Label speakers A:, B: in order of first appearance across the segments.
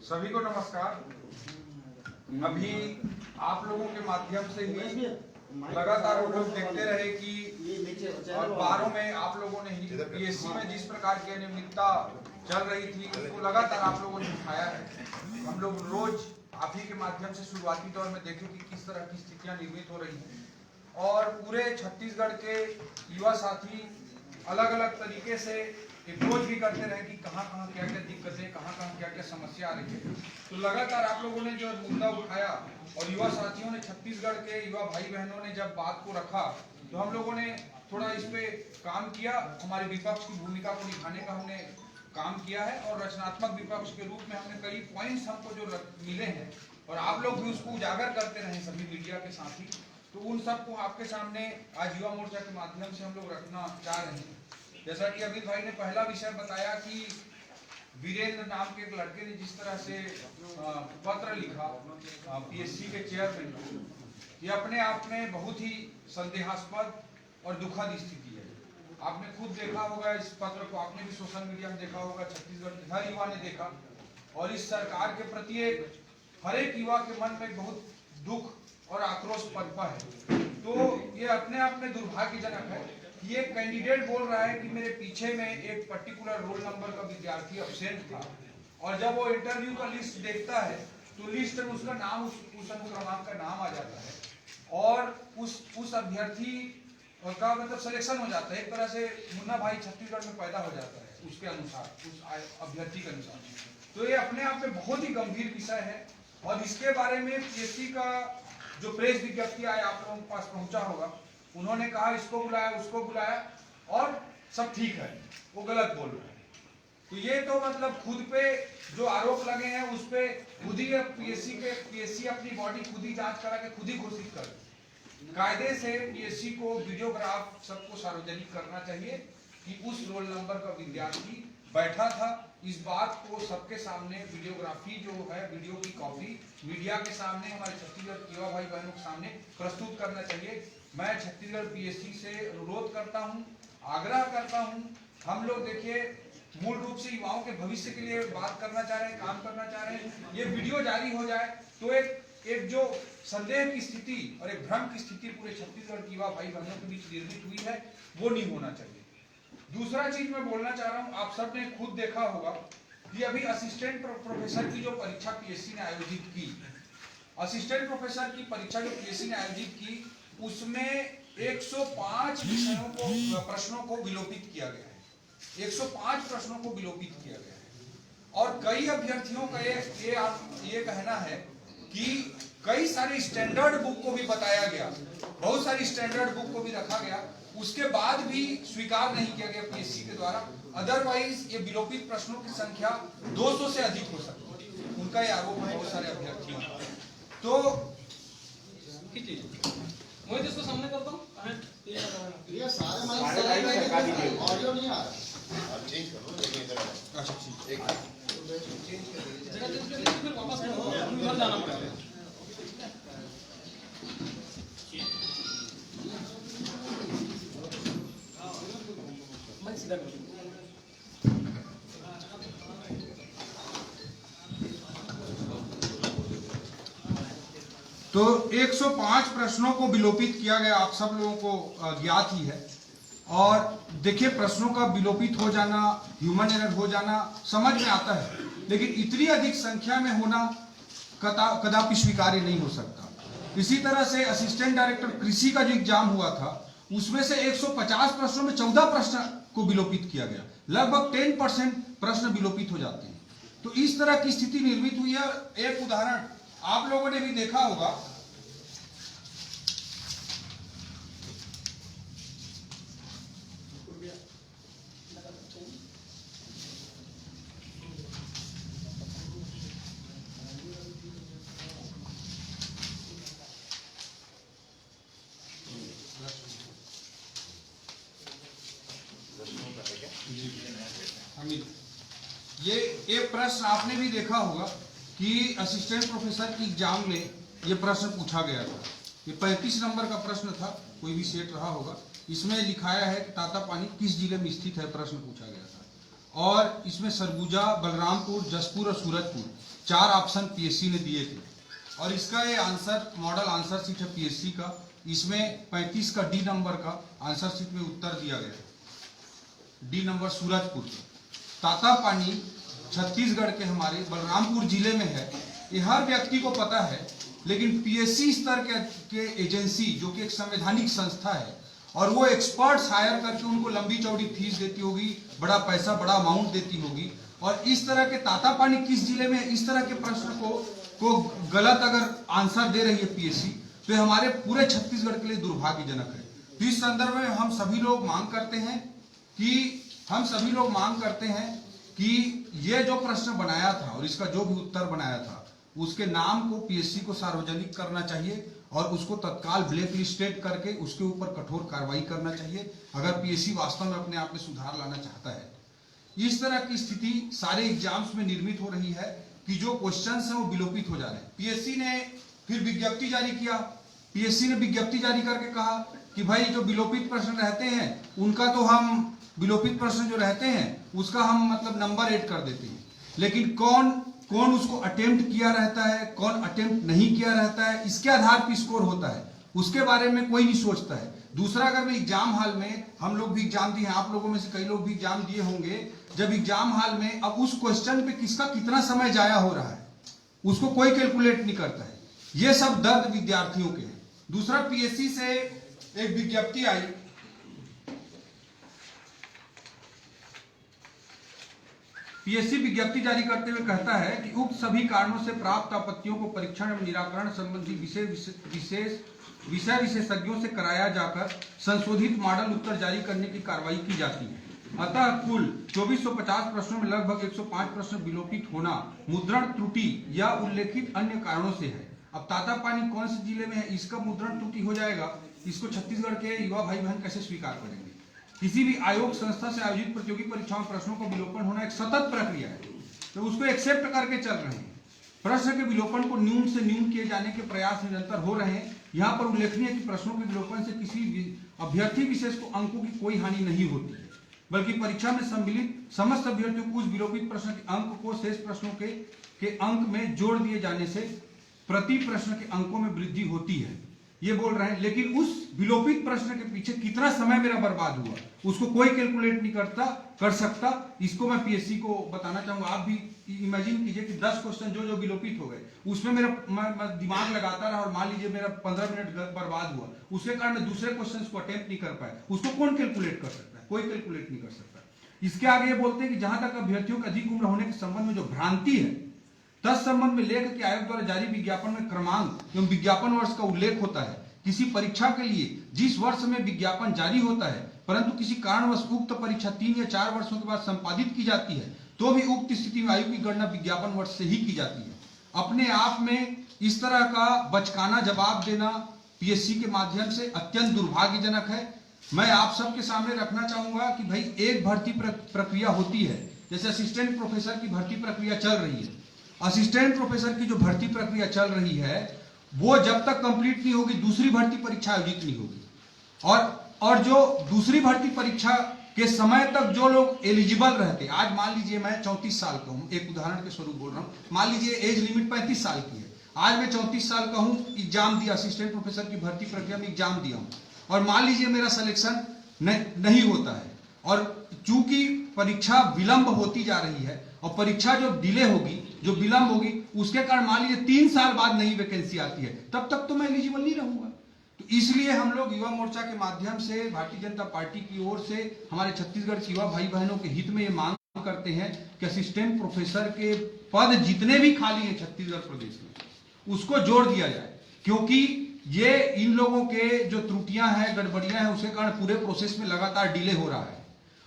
A: सभी को नमस्कार। अभी आप लोगों के माध्यम से ही लगातार वो लोग देखते रहे कि अखबारों में आप लोगों ने ही पीएससी में जिस प्रकार की अनियमितता चल रही थी उसको लगातार आप लोगों ने उठाया है। हम लोग रोज आप ही के माध्यम से शुरुआती दौर में देखें कि किस तरह की स्थितियां निर्मित हो रही हैं और पूरे छत्तीसगढ़ के युवा साथी अलग अलग तरीके से अप्रोच भी करते रहे कि कहाँ कहाँ क्या क्या दिक्कतें, कहाँ कहाँ क्या क्या समस्या आ रही है। तो लगातार आप लोगों ने जो मुद्दा उठाया और युवा साथियों ने, छत्तीसगढ़ के युवा भाई बहनों ने जब बात को रखा तो हम लोगों ने थोड़ा इस पे काम किया। हमारे विपक्ष की भूमिका को निभाने का हमने काम किया है और रचनात्मक विपक्ष के रूप में हमने कई पॉइंट्स हमको जो मिले हैं और आप लोग भी उसको उजागर करते रहे सभी मीडिया के साथ ही, तो उन सबको आपके सामने आज युवा मोर्चा के माध्यम से हम लोग रखना चाह रहे हैं। जैसा कि अमित भाई ने पहला विषय बताया कि वीरेंद्र नाम के एक लड़के ने जिस तरह से पत्र लिखा पीएससी के चेयरमैन को, ये अपने आप में बहुत ही संदेहास्पद और दुखद स्थिति है। आपने खुद देखा होगा इस पत्र को, आपने भी सोशल मीडिया में देखा होगा, छत्तीसगढ़ के हर युवा ने देखा और इस सरकार के प्रति हर एक युवा के मन में बहुत दुख और आक्रोश पनपा है। तो ये अपने आप में दुर्भाग्यजनक है। ये कैंडिडेट बोल रहा है कि मेरे पीछे में एक पर्टिकुलर रोल नंबर का विद्यार्थी एब्सेंट था और जब वो इंटरव्यू का लिस्ट देखता है तो लिस्ट में उसका नाम, उस अनुक्रमांक का नाम आ जाता है और उस अभ्यर्थी का मतलब सिलेक्शन हो जाता है। एक तरह से मुन्ना भाई छत्तीसगढ़ में पैदा हो जाता है उसके अनुसार, उस अभ्यर्थी के अनुसार। तो ये अपने आप में बहुत ही गंभीर विषय है और इसके बारे में पीएससी का जो प्रेस विज्ञप्ति आया आप लोगों के पास पहुंचा होगा, उन्होंने कहा इसको बुलाया उसको बुलाया और सब ठीक है, वो गलत बोल रहे हैं। तो ये तो मतलब खुद पे जो आरोप लगे हैं उस पे खुद ही पीएससी अपनी बॉडी खुद ही जांच करा के खुद ही घोषित कर। कायदे से पीएससी को वीडियोग्राफ सबको सार्वजनिक करना चाहिए कि उस रोल नंबर का विद्यार्थी बैठा था। इस बात को सबके सामने वीडियोग्राफी जो है, वीडियो की कॉपी मीडिया के सामने, हमारे छत्तीसगढ़ युवा भाई बहनों के सामने प्रस्तुत करना चाहिए। मैं छत्तीसगढ़ पीएससी से अनुरोध करता हूं, आग्रह करता हूं, हम लोग देखिए मूल रूप से युवाओं के भविष्य के लिए बात करना चाह रहे हैं, काम करना चाह रहे हैं। ये वीडियो जारी हो जाए तो एक जो संदेह की स्थिति और एक भ्रम की स्थिति पूरे छत्तीसगढ़ के युवा भाई बहनों के बीच निर्मित हुई है, वो नहीं होना चाहिए। दूसरा चीज मैं बोलना चाह रहा हूँ, आप सब ने खुद देखा होगा कि अभी असिस्टेंट प्रोफेसर की जो परीक्षा पीएससी ने आयोजित की, असिस्टेंट प्रोफेसर की परीक्षा जो पीएससी ने आयोजित की, उसमें 105 विषयों को, प्रश्नों को विलोपित किया गया है। 105 प्रश्नों को विलोपित किया गया है और कई अभ्यर्थियों का ये कहना है कि कई सारे स्टैंडर्ड बुक को भी बताया गया, बहुत सारी स्टैंडर्ड बुक को भी रखा गया, उसके बाद भी स्वीकार नहीं किया गया पीएससी के द्वारा। अदरवाइज ये विलोपित प्रश्नों की संख्या 200 से अधिक हो सकती है, उनका ये आरोप है बहुत सारे अभ्यर्थियों का। तो
B: मैं इसको सामने करता हूँ,
C: ये सारे ऑडियो नहीं आ रहा।
A: चेंज कर लो, लेकिन इधर अच्छा ठीक है,
B: जगह चेंज करके फिर वापस घर जाना पड़ेगा। मैं सीधा करूँ।
A: तो 105 प्रश्नों को विलोपित किया गया, आप सब लोगों को ज्ञात ही है। और देखिए प्रश्नों का विलोपित हो जाना, ह्यूमन एरर हो जाना समझ में आता है, लेकिन इतनी अधिक संख्या में होना कदापि स्वीकार्य नहीं हो सकता। इसी तरह से असिस्टेंट डायरेक्टर कृषि का जो एग्जाम हुआ था उसमें से 150 प्रश्नों में 14 प्रश्न को विलोपित किया गया, लगभग 10% प्रश्न विलोपित हो जाते हैं। तो इस तरह की स्थिति निर्मित हुई है। एक उदाहरण आप लोगों ने भी देखा होगा, ये प्रश्न आपने भी देखा होगा कि असिस्टेंट प्रोफेसर की एग्जाम में ये प्रश्न पूछा गया था। ये 35 नंबर का प्रश्न था, कोई भी सेट रहा होगा। इसमें लिखाया है कि तातापानी किस जिले में स्थित है, प्रश्न पूछा गया था। और इसमें सरगुजा, बलरामपुर, जसपुर और सूरजपुर
D: 4 ऑप्शन पीएससी ने दिए थे और इसका ये आंसर मॉडल आंसर शीट है पीएससी का। इसमें 35 का डी नंबर का आंसर शीट में उत्तर दिया गया है। डी नंबर सूरजपुर का। तातापानी छत्तीसगढ़ के हमारे बलरामपुर जिले में है। ये हर व्यक्ति को पता है, लेकिन पीएससी स्तर के एजेंसी जो कि एक संवैधानिक संस्था है और वो एक्सपर्ट्स हायर करके उनको लंबी चौड़ी फीस देती होगी, बड़ा पैसा बड़ा अमाउंट देती होगी, और इस तरह के तातापानी किस जिले में इस तरह के प्रश्न को गलत अगर आंसर दे रही है पीएससी, तो हमारे पूरे छत्तीसगढ़ के लिए दुर्भाग्यजनक है। तो इस संदर्भ में हम सभी लोग मांग करते हैं कि ये जो प्रश्न बनाया था और इसका जो भी उत्तर बनाया था उसके नाम को पीएससी को सार्वजनिक करना चाहिए और उसको तत्काल ब्लैक लिस्टेड करके उसके ऊपर कठोर कार्रवाई करना चाहिए अगर पीएससी वास्तव में अपने आप में सुधार लाना चाहता है। इस तरह की स्थिति सारे एग्जाम्स में निर्मित हो रही है कि जो क्वेश्चंस हैं वो विलोपित हो जा रहे हैं। पीएससी ने फिर विज्ञप्ति जारी किया। पीएससी ने विज्ञप्ति जारी करके कहा कि भाई जो विलोपित प्रश्न रहते हैं उनका तो हम विलोपित प्रश्न जो रहते हैं उसका हम मतलब नंबर ऐड कर देते हैं, लेकिन कौन उसको अटेम्प्ट किया रहता है, कौन अटेम्प्ट नहीं किया रहता है, इसके आधार पर स्कोर होता है, उसके बारे में कोई नहीं सोचता है। दूसरा, अगर मैं एग्जाम हॉल में, हम लोग भी एग्जाम दिए हैं, आप लोगों में से कई लोग भी एग्जाम दिए होंगे, जब एग्जाम हॉल में अब उस क्वेश्चन पे किसका कितना समय जाया हो रहा है उसको कोई कैलकुलेट नहीं करता है। ये सब दर्द विद्यार्थियों के हैं। दूसरा, पीएससी से एक विज्ञप्ति आई, पीएससी विज्ञप्ति जारी करते हुए कहता है कि उक्त सभी कारणों से प्राप्त आपत्तियों को परीक्षण एवं निराकरण संबंधी विषय विशेषज्ञों से कराया जाकर संशोधित मॉडल उत्तर जारी करने की कार्रवाई की जाती है। अतः कुल 2450 प्रश्नों में लगभग 105 प्रश्न विलोपित होना मुद्रण त्रुटि या उल्लेखित अन्य कारणों से है। अब तातापानी कौन से जिले में है, इसका मुद्रण त्रुटि हो जाएगा, इसको छत्तीसगढ़ के युवा भाई बहन कैसे स्वीकार करेंगे। किसी भी आयोग संस्था से आयोजित प्रतियोगी परीक्षाओं में प्रश्नों का विलोपन होना एक सतत प्रक्रिया है, तो उसको एक्सेप्ट करके चल रहे हैं। प्रश्न के विलोपन को न्यून से न्यून किए जाने के प्रयास निरंतर हो रहे हैं। यहाँ पर उल्लेखनीय है कि प्रश्नों के विलोपन से किसी अभ्यर्थी विशेष को अंकों की कोई हानि नहीं होती है, बल्कि परीक्षा में सम्मिलित समस्त अभ्यर्थियों को उस विलोपित प्रश्न के अंक को शेष प्रश्नों के अंक में जोड़ दिए जाने से प्रति प्रश्न के अंकों में वृद्धि होती है, ये बोल रहे हैं। लेकिन उस विलोपित प्रश्न के पीछे कितना समय मेरा बर्बाद हुआ उसको कोई कैलकुलेट नहीं कर सकता। इसको मैं पीएससी को बताना चाहूंगा। आप भी इमेजिन कीजिए कि 10 क्वेश्चन जो विलोपित हो गए उसमें मेरा मैं दिमाग लगाता रहा और मान लीजिए मेरा 15 मिनट बर्बाद हुआ, उसके कारण मैं दूसरे क्वेश्चन को अटेम्प्ट नहीं कर पाया, उसको कौन कैलकुलेट कर सकता है? कोई कैलकुलेट नहीं कर सकता। इसके आगे ये बोलते हैं कि जहां तक अभ्यर्थियों के अधिक उम्र होने के संबंध में जो भ्रांति है, तत्संबंध में लेख के आयोग द्वारा जारी विज्ञापन में क्रमांक एवं विज्ञापन वर्ष का उल्लेख होता है। किसी परीक्षा के लिए जिस वर्ष में विज्ञापन जारी होता है परंतु किसी कारणवश उक्त परीक्षा 3 या 4 वर्षों के बाद संपादित की जाती है, तो भी उक्त स्थिति में आयु की गणना विज्ञापन वर्ष से ही की जाती है। अपने आप में इस तरह का बचकाना जवाब देना पीएससी के माध्यम से अत्यंत दुर्भाग्यजनक है। मैं आप सबके सामने रखना चाहूंगा कि भाई एक भर्ती प्रक्रिया होती है, जैसे असिस्टेंट प्रोफेसर की भर्ती प्रक्रिया चल रही है। असिस्टेंट प्रोफेसर की जो भर्ती प्रक्रिया चल रही है वो जब तक कंप्लीट नहीं होगी दूसरी भर्ती परीक्षा आयोजित नहीं होगी। और जो दूसरी भर्ती परीक्षा के समय तक जो लोग एलिजिबल रहते, आज मान लीजिए मैं 34 साल का हूं, एक उदाहरण के स्वरूप बोल रहा हूं, मान लीजिए एज लिमिट 35 साल की है, आज मैं 34 साल का हूं, एग्जाम दिया, असिस्टेंट प्रोफेसर की भर्ती प्रक्रिया में एग्जाम दिया हूं, और मान लीजिए मेरा सिलेक्शन नहीं होता है, और चूंकि परीक्षा विलंब होती जा रही है और परीक्षा जो डिले होगी, जो विलंब होगी, उसके कारण मान लीजिए 3 साल बाद नई वैकेंसी आती है, तब तक तो मैं एलिजिबल नहीं रहूंगा। तो इसलिए हम लोग युवा मोर्चा के माध्यम से भारतीय जनता पार्टी की ओर से हमारे छत्तीसगढ़ के युवा भाई बहनों के हित में ये मांग करते हैं कि असिस्टेंट प्रोफेसर के पद जितने भी खाली हैं छत्तीसगढ़ प्रदेश में उसको जोड़ दिया जाए, क्योंकि ये इन लोगों के जो त्रुटियां हैं, गड़बड़ियां हैं, उसके कारण पूरे प्रोसेस में लगातार डिले हो रहा है,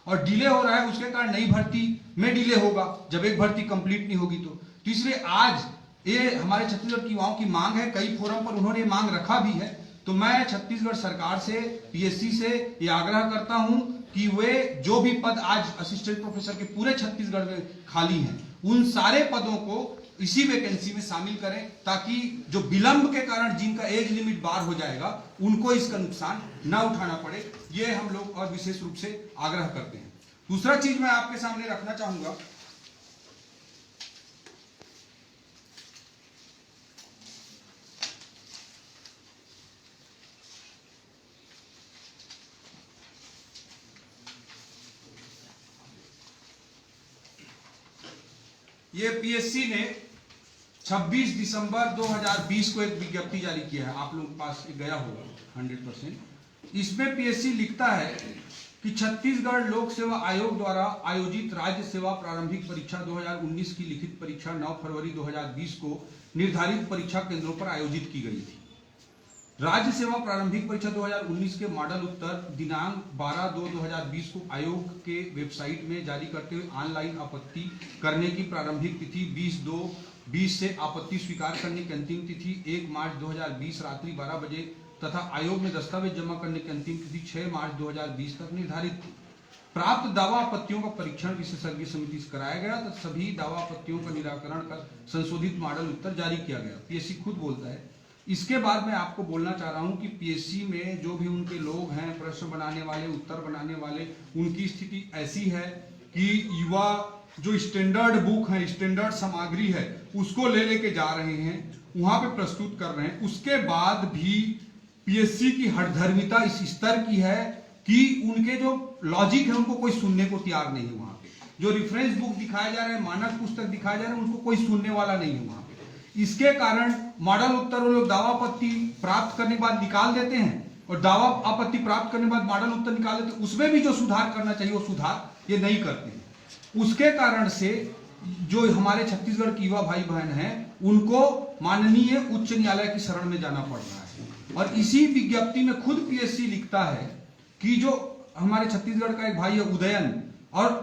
D: और डिले हो रहा है उसके कारण नई भर्ती में डिले होगा जब एक भर्ती कंप्लीट नहीं होगी। तो इसलिए आज ये हमारे छत्तीसगढ़ की युवाओं की मांग है, कई फोरम पर उन्होंने मांग रखा भी है। तो मैं छत्तीसगढ़ सरकार से, पीएससी से ये आग्रह करता हूं कि वे जो भी पद आज असिस्टेंट प्रोफेसर के पूरे छत्तीसगढ़ में खाली हैं उन सारे पदों को इसी वैकेंसी में शामिल करें, ताकि जो विलंब के कारण जिनका एज लिमिट बार हो जाएगा उनको इसका नुकसान न उठाना पड़े। ये हम लोग और विशेष रूप से आग्रह करते हैं। दूसरा चीज मैं आपके सामने रखना चाहूंगा, ये पीएससी ने 26 दिसंबर 2020 को एक विज्ञप्ति जारी किया है, आप लोगों के पास गया होगा 100%। इसमें पीएससी लिखता है कि छत्तीसगढ़ लोक सेवा आयोग द्वारा आयोजित राज्य सेवा प्रारंभिक परीक्षा 2019 की लिखित परीक्षा 9 फरवरी 2020 को निर्धारित परीक्षा केंद्रों पर आयोजित की गई थी। राज्य सेवा प्रारंभिक परीक्षा 2019 के मॉडल उत्तर दिनांक 12/2/2020 को आयोग के वेबसाइट में जारी करते हुए ऑनलाइन आपत्ति करने की प्रारंभिक तिथि 20/2/20 से आपत्ति स्वीकार करने की अंतिम तिथि 1 मार्च 2020 रात्रि 12 बजे तथा आयोग में दस्तावेज जमा करने की अंतिम तिथि 6 मार्च 2020 तक निर्धारित थी। प्राप्त दावा आपत्तियों का परीक्षण विशेषज्ञ समिति से कराया गया तथा सभी दावा आपत्तियों का निराकरण कर संशोधित मॉडल उत्तर जारी किया गया। पीएससी खुद बोलता है। इसके बाद मैं आपको बोलना चाह रहा हूं कि पीएससी में जो भी उनके लोग हैं, प्रश्न बनाने वाले, उत्तर बनाने वाले, उनकी स्थिति ऐसी है कि युवा जो स्टैंडर्ड बुक है, स्टैंडर्ड सामग्री है, उसको ले लेके जा रहे हैं, वहां पे प्रस्तुत कर रहे हैं। उसके बाद भी पीएससी की हठधर्मिता इस स्तर की है कि उनके जो लॉजिक है उनको कोई सुनने को तैयार नहीं है। वहां पे जो रेफरेंस बुक दिखाए जा रहे हैं, मानक पुस्तक दिखाए जा रहे हैं, उनको कोई सुनने वाला नहीं है वहां पे। इसके कारण मॉडल उत्तर वो लोग दावा आपत्ति प्राप्त करने के बाद निकाल देते हैं और दावा आपत्ति प्राप्त करने के बाद मॉडल उत्तर निकाल देते हैं। उसमें भी जो सुधार करना चाहिए वो सुधार ये नहीं करते हैं। उसके कारण से जो हमारे छत्तीसगढ़ के युवा भाई बहन हैं उनको माननीय उच्च न्यायालय की शरण में जाना पड़ रहा है। और इसी विज्ञप्ति में खुद पीएससी लिखता है कि जो हमारे छत्तीसगढ़ का एक भाई है उदयन और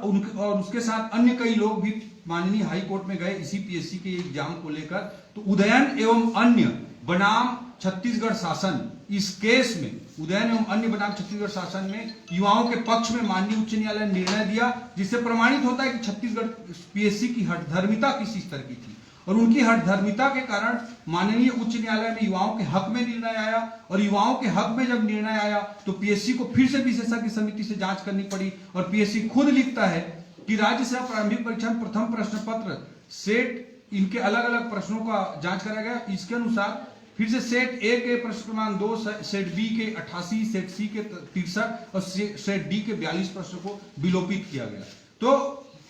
D: उसके साथ अन्य कई लोग भी माननीय हाई कोर्ट में गए इसी पीएससी के एग्जाम को लेकर। तो उदयन एवं अन्य बनाम छत्तीसगढ़ शासन, इस केस में उदयन एवं अन्य बनाम छत्तीसगढ़ शासन में युवाओं के पक्ष में माननीय उच्च न्यायालय ने निर्णय दिया, जिससे प्रमाणित होता है कि छत्तीसगढ़ पीएससी की हठधर्मिता किस स्तर की थी। और उनकी हठधर्मिता के कारण माननीय उच्च न्यायालय में युवाओं के हक में निर्णय आया और युवाओं के हक में जब निर्णय आया तो पीएससी को फिर से विशेषज्ञ समिति से जांच करनी पड़ी। और पीएससी खुद लिखता है कि राज्य सेवा प्रारंभिक परीक्षा में प्रथम प्रश्न पत्र सेट इनके अलग अलग प्रश्नों का जांच करा गया। इसके अनुसार फिर से सेट ए के प्रश्न क्रमांक 2, सेट बी के 88, सेट सी के 63 और सेट डी के 42 प्रश्नों को विलोपित किया गया। तो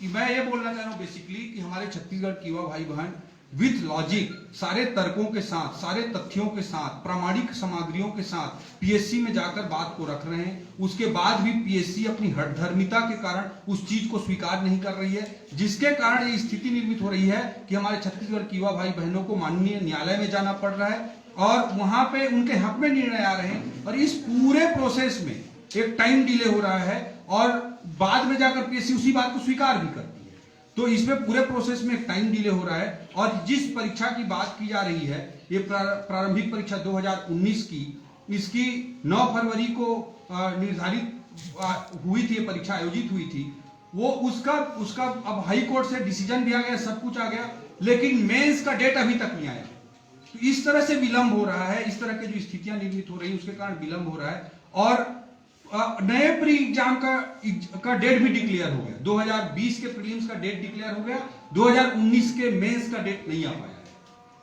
D: मैं ये बोलना चाह रहा हूं बेसिकली कि हमारे छत्तीसगढ़ के युवा भाई बहन विथ लॉजिक, सारे तर्कों के साथ, सारे तथ्यों के साथ, प्रामाणिक सामग्रियों के साथ पीएससी में जाकर बात को रख रहे हैं। उसके बाद भी पीएससी अपनी हठधर्मिता के कारण उस चीज को स्वीकार नहीं कर रही है, जिसके कारण ये स्थिति निर्मित हो रही है कि हमारे छत्तीसगढ़ के युवा भाई बहनों को माननीय न्यायालय में जाना पड़ रहा है और वहां पे उनके हक में निर्णय आ रहे हैं। और इस पूरे प्रोसेस में एक टाइम डिले हो रहा है और बाद में जाकर पीएससी उसी बात को स्वीकार भी करती है। तो इसमें पूरे प्रोसेस में एक टाइम डिले हो रहा है। और जिस परीक्षा की बात की जा रही है, ये प्रारंभिक परीक्षा 2019 की, इसकी 9 फरवरी को निर्धारित हुई थी, परीक्षा आयोजित हुई थी। वो उसका अब हाई कोर्ट से डिसीजन भी आ गया, सब कुछ आ गया, लेकिन मेंस का डेट अभी तक नहीं आया। तो इस तरह से विलंब हो रहा है, इस तरह की जो स्थितियां निर्मित हो रही है उसके कारण विलंब हो रहा है। और नए प्री एग्जाम का डेट भी डिक्लेयर हो गया। 2020 के प्रीलिम्स का डेट डिक्लेयर हो गया, 2019 के मेंस का डेट नहीं आ पाया है।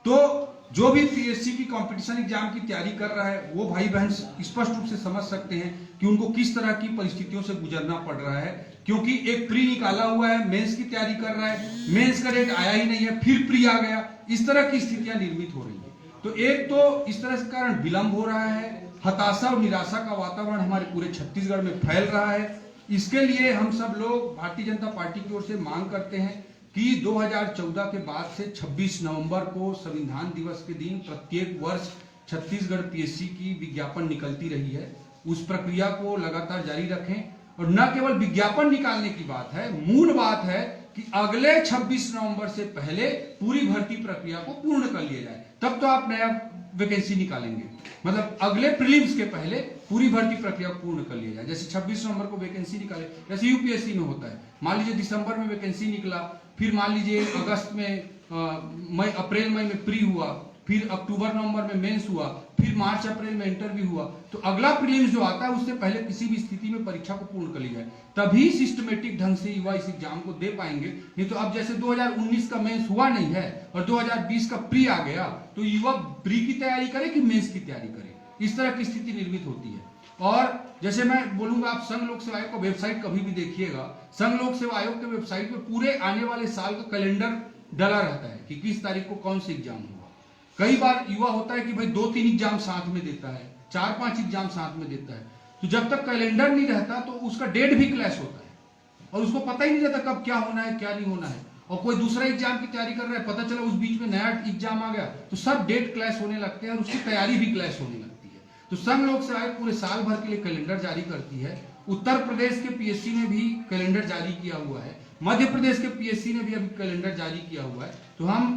D: तो जो भी पीएससी की कंपटीशन एग्जाम की तैयारी कर रहा है वो भाई बहन स्पष्ट रूप से समझ सकते हैं कि उनको किस तरह की परिस्थितियों से गुजरना पड़ रहा है, क्योंकि एक प्री निकाला हुआ है, मेंस की तैयारी कर रहा है, मेंस का डेट आया ही नहीं है, फिर प्री आ गया। इस तरह की स्थितियां निर्मित हो रही है। तो एक तो इस तरह के कारण विलंब हो रहा है, हताशा और निराशा का वातावरण हमारे पूरे छत्तीसगढ़ में फैल रहा है। इसके लिए हम सब लोग भारतीय जनता पार्टी की ओर से मांग करते हैं कि 2014 के बाद से 26 नवंबर को संविधान दिवस के दिन प्रत्येक वर्ष छत्तीसगढ़ पीएससी की विज्ञापन निकलती रही है, उस प्रक्रिया को लगातार जारी रखें। और न केवल विज्ञापन निकालने की बात है, मूल बात है कि अगले 26 नवंबर से पहले पूरी भर्ती प्रक्रिया को पूर्ण कर लिया जाए, तब तो आप नया वैकेंसी निकालेंगे। मतलब अगले प्रीलिम्स के पहले पूरी भर्ती प्रक्रिया पूर्ण कर लिया जाए। जैसे 26 नवंबर को वैकेंसी निकाले, जैसे यूपीएससी में होता है। मान लीजिए दिसंबर में वैकेंसी निकला, फिर मान लीजिए अगस्त में अप्रैल मई में प्री हुआ, फिर अक्टूबर नवंबर में मेंस हुआ, फिर मार्च अप्रैल में इंटरव्यू हुआ। तो अगला प्रीलिम्स जो आता है उससे पहले किसी भी स्थिति में परीक्षा को पूर्ण कर ली जाए, तभी सिस्टमेटिक ढंग से युवा इस एग्जाम को दे पाएंगे। नहीं तो अब जैसे 2019 का मेंस हुआ नहीं है और 2020 का प्री आ गया, तो युवा प्री की तैयारी करे कि मेंस की तैयारी करे, इस तरह की स्थिति निर्मित होती है। और जैसे मैं बोलूंगा, आप संघ लोक सेवा आयोग का वेबसाइट कभी भी देखिएगा, संघ लोक सेवा आयोग के वेबसाइट पे पूरे आने वाले साल का कैलेंडर डला रहता है कि किस तारीख को कौन से एग्जाम होगा। कई बार युवा होता है कि भाई 2-3 एग्जाम साथ में देता है, 4-5 एग्जाम साथ में देता है, तो जब तक कैलेंडर नहीं रहता तो उसका डेट भी क्लैश होता है और उसको पता ही नहीं रहता कब क्या होना है क्या नहीं होना है। और कोई दूसरा एग्जाम की तैयारी कर रहा है, पता चला उस बीच में नया एग्जाम आ गया, तो सब डेट क्लैश होने लगते हैं और उसकी तैयारी भी क्लैश होने लगती है। तो संघ लोक सेवा आयोग पूरे साल भर के लिए कैलेंडर जारी करती है। उत्तर प्रदेश के पीएससी ने भी कैलेंडर जारी किया हुआ है, मध्य प्रदेश के पीएससी ने भी अभी कैलेंडर जारी किया हुआ है। तो हम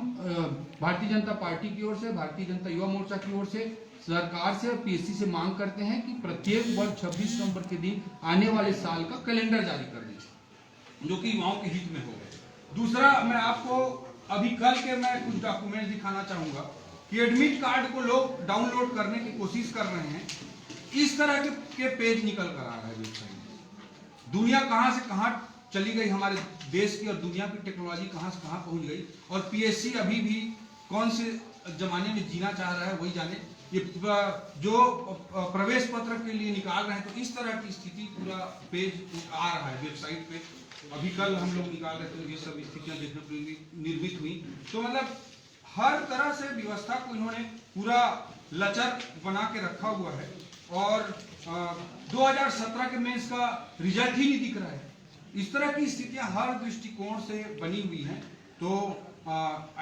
D: भारतीय जनता पार्टी की ओर से, भारतीय जनता युवा मोर्चा की ओर से सरकार से और पीएससी से मांग करते हैं कि प्रत्येक वर्ष 26 नवंबर के दिन आने वाले साल का कैलेंडर जारी कर दीजिए, जो कि युवाओं के हित में होगा। दूसरा, मैं आपको अभी कल के मैं कुछ डॉक्यूमेंट दिखाना चाहूंगा कि एडमिट कार्ड को लोग डाउनलोड करने की कोशिश कर रहे हैं। इस तरह के पेज निकल कर आ रहा है वेबसाइट में। दुनिया कहां से कहां चली गई, हमारे देश की और दुनिया की टेक्नोलॉजी कहां से कहां पहुंच गई, और पीएससी अभी भी कौन से जमाने में जीना चाह रहा है वही जाने। ये जो प्रवेश पत्र के लिए निकाल रहे हैं, तो इस तरह की स्थिति पूरा पेज आ रहा है वेबसाइट पे। अभी कल हम लोग निकाल रहे थे, ये सब स्थितियां देखने को निर्मित हुई। तो मतलब हर तरह से व्यवस्था को इन्होंने पूरा लचर बना के रखा हुआ है और 2017 के मेंस का रिजल्ट ही नहीं दिख रहा है। इस तरह की स्थितियां हर दृष्टिकोण से बनी हुई हैं। तो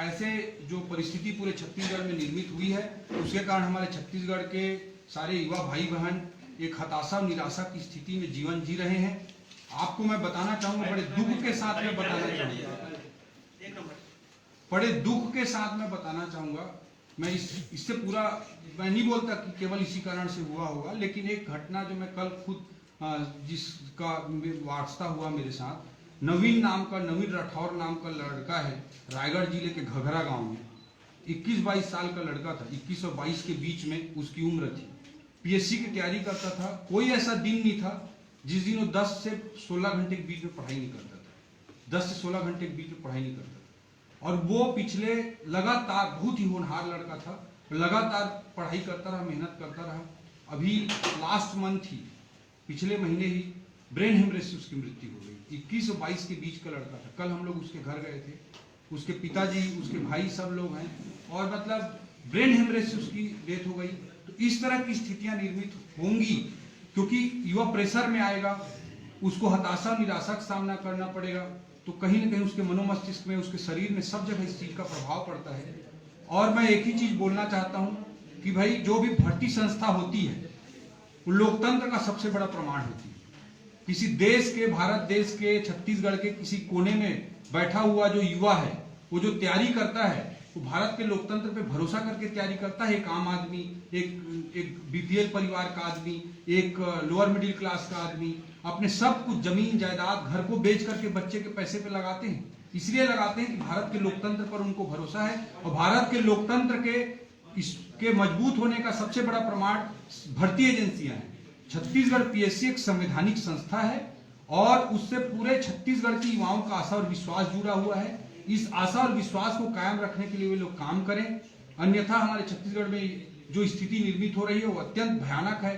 D: ऐसे जो परिस्थिति पूरे छत्तीसगढ़ में निर्मित हुई है, उसके कारण हमारे छत्तीसगढ़ के सारे युवा भाई बहन एक हताशा और निराशा की स्थिति में जीवन जी रहे हैं। आपको मैं बताना चाहूंगा, बड़े दुख के साथ में बताना चाहूंगा, बड़े दुख के साथ में बताना चाहूंगा। मैं इससे पूरा मैं नहीं बोलता कि केवल इसी कारण से हुआ होगा, लेकिन एक घटना जो मैं कल खुद जिसका वास्ता हुआ मेरे साथ, नवीन राठौर नाम का लड़का है, रायगढ़ जिले के घघरा गांव में 21-22 साल का लड़का था। 21 और 22 के बीच में उसकी उम्र थी। पीएससी की तैयारी करता था। कोई ऐसा दिन नहीं था जिस दिन वो 10 से 16 घंटे के बीच में पढ़ाई नहीं करता था। 10 से 16 घंटे के बीच में पढ़ाई नहीं करता था। और वो पिछले लगातार, बहुत ही होनहार लड़का था, लगातार पढ़ाई करता रहा, मेहनत करता रहा। अभी लास्ट मंथ ही, पिछले महीने ही ब्रेन हेमरेज से उसकी मृत्यु हो गई। 21 और 22 के बीच का लड़का था। कल हम लोग उसके घर गए थे, उसके पिताजी, उसके भाई सब लोग हैं, और मतलब ब्रेन हेमरेज से उसकी डेथ हो गई। तो इस तरह की स्थितियां निर्मित होंगी क्योंकि युवा प्रेशर में आएगा, उसको हताशा निराशा का सामना करना पड़ेगा। तो कहीं ना कहीं उसके मनोमस्तिष्क में, उसके शरीर में, सब जगह इस चीज का प्रभाव पड़ता है। और मैं एक ही चीज बोलना चाहता हूं कि भाई जो भी भर्ती संस्था होती है वो लोकतंत्र का सबसे बड़ा प्रमाण होती है। किसी देश के, भारत देश के, छत्तीसगढ़ के किसी कोने में बैठा हुआ जो युवा है, वो जो तैयारी करता है, वो भारत के लोकतंत्र पे भरोसा करके तैयारी करता है। एक आम आदमी, एक बीपीएल परिवार का आदमी, एक लोअर मिडिल क्लास का आदमी अपने सब कुछ, जमीन जायदाद, घर को बेच करके बच्चे के पैसे पे लगाते हैं। इसलिए लगाते हैं कि भारत के लोकतंत्र पर उनको भरोसा है। और भारत के लोकतंत्र के मजबूत होने का सबसे बड़ा प्रमाण भर्ती एजेंसियां हैं। छत्तीसगढ़ पीएससी एक संवैधानिक संस्था है और उससे पूरे छत्तीसगढ़ के युवाओं का आशा और विश्वास जुड़ा हुआ है। इस आशा और विश्वास को कायम रखने के लिए वे लोग काम करें, अन्यथा हमारे छत्तीसगढ़ में जो स्थिति निर्मित हो रही है वो अत्यंत भयानक है।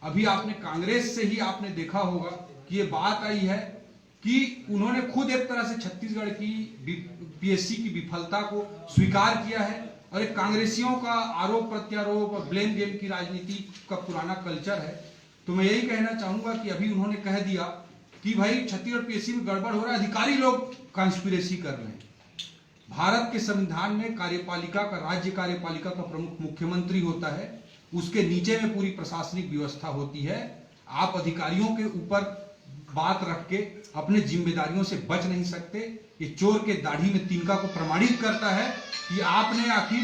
D: अभी आपने कांग्रेस से ही आपने देखा होगा कि ये बात आई है कि उन्होंने खुद एक तरह से छत्तीसगढ़ की पीएससी की विफलता को स्वीकार किया है। और एक कांग्रेसियों का आरोप प्रत्यारोप और ब्लेम गेम की राजनीति का पुराना कल्चर है। तो मैं यही कहना चाहूंगा कि अभी उन्होंने कह दिया कि भाई छत्तीसगढ़ पीएससी में गड़बड़ हो रहा है, अधिकारी लोग कॉन्स्पिरेसी कर रहे हैं। भारत के संविधान में कार्यपालिका का, राज्य कार्यपालिका का प्रमुख मुख्यमंत्री होता है, उसके नीचे में पूरी प्रशासनिक व्यवस्था होती है। आप अधिकारियों के ऊपर बात रख के अपने जिम्मेदारियों से बच नहीं सकते। ये चोर के दाढ़ी में तिनका को प्रमाणित करता है कि आपने आखिर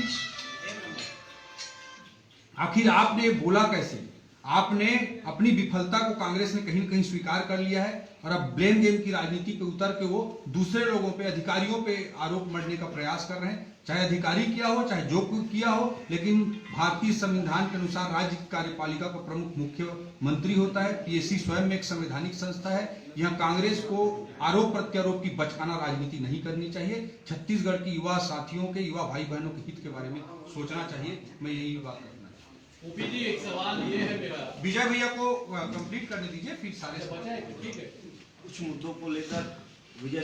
D: आपने बोला कैसे। आपने अपनी विफलता को कांग्रेस ने कहीं न कहीं स्वीकार कर लिया है और अब ब्लेम गेम की राजनीति पे उतर के वो दूसरे लोगों पे, अधिकारियों पे आरोप मढ़ने का प्रयास कर रहे हैं। चाहे अधिकारी किया हो, चाहे जो कोई किया हो, लेकिन भारतीय संविधान के अनुसार राज्य कार्यपालिका का प्रमुख मुख्यमंत्री होता है। पीएससी स्वयं में एक संवैधानिक संस्था है। यहाँ कांग्रेस को आरोप प्रत्यारोप की बचकाना राजनीति नहीं करनी चाहिए। छत्तीसगढ़ की युवा साथियों के, युवा भाई बहनों के हित के बारे में सोचना चाहिए। मैं यही बात करना चाहूँ।
B: ओपी जी, एक सवाल ये है मेरा,
D: विजय भैया को कंप्लीट करने दीजिए, फिर सारे
B: ठीक है।
C: कुछ मुद्दों को लेकर विजय